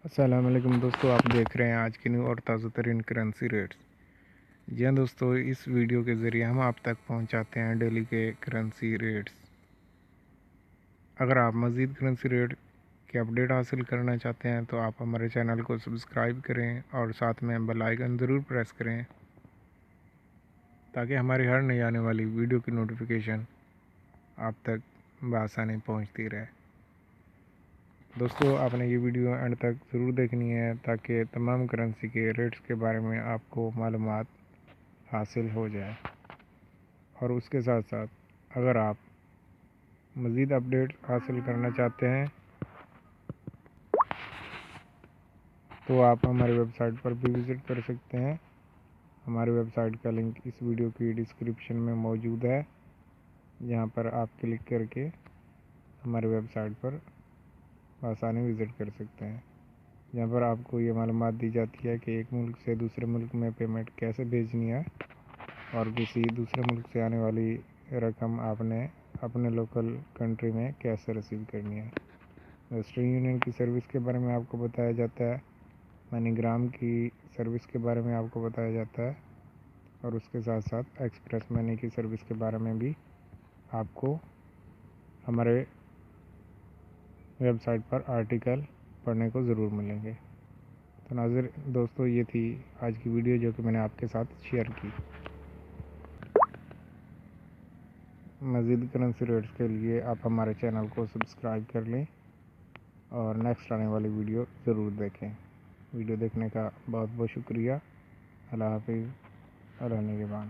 السلام علیکم دوستو، آپ دیکھ رہے ہیں آج کی نیو اور تازہ ترین کرنسی ریٹس۔ جی ہاں دوستو، اس ویڈیو کے ذریعے ہم آپ تک پہنچاتے ہیں ڈیلی کے کرنسی ریٹس۔ اگر آپ مزید کرنسی ریٹ کے اپڈیٹ حاصل کرنا چاہتے ہیں تو آپ ہمارے چینل کو سبسکرائب کریں اور ساتھ میں بیل آئیکن ضرور پریس کریں تاکہ ہماری ہر نئی آنے والی ویڈیو کی نوٹیفیکیشن آپ تک بآسانی پہنچتی رہے۔ دوستو، آپ نے یہ ویڈیو اینڈ تک ضرور دیکھنی ہے تاکہ تمام کرنسی کے ریٹس کے بارے میں آپ کو معلومات حاصل ہو جائے، اور اس کے ساتھ ساتھ اگر آپ مزید اپڈیٹ حاصل کرنا چاہتے ہیں تو آپ ہماری ویب سائٹ پر بھی وزٹ کر سکتے ہیں۔ ہماری ویب سائٹ کا لنک اس ویڈیو کی ڈسکرپشن میں موجود ہے، جہاں پر آپ کلک کر کے ہماری ویب سائٹ پر آسانی وزٹ کر سکتے ہیں، جہاں پر آپ کو یہ معلومات دی جاتی ہے کہ ایک ملک سے دوسرے ملک میں پیمنٹ کیسے بھیجنی ہے، اور کسی دوسرے ملک سے آنے والی رقم آپ نے اپنے لوکل کنٹری میں کیسے ریسیو کرنی ہے۔ ویسٹرن یونین کی سروس کے بارے میں آپ کو بتایا جاتا ہے، منی گرام کی سروس کے بارے میں آپ کو بتایا جاتا ہے، اور اس کے ساتھ ساتھ ایکسپریس منی کی سروس کے بارے میں بھی آپ کو ہمارے ویب سائٹ پر آرٹیکل پڑھنے کو ضرور ملیں گے۔ تو ناظرین دوستو، یہ تھی آج کی ویڈیو جو کہ میں نے آپ کے ساتھ شیئر کی۔ مزید کرنسی ریٹس کے لیے آپ ہمارے چینل کو سبسکرائب کر لیں اور نیکسٹ آنے والی ویڈیو ضرور دیکھیں۔ ویڈیو دیکھنے کا بہت بہت شکریہ۔ اللہ حافظ اور رہنے کے بعد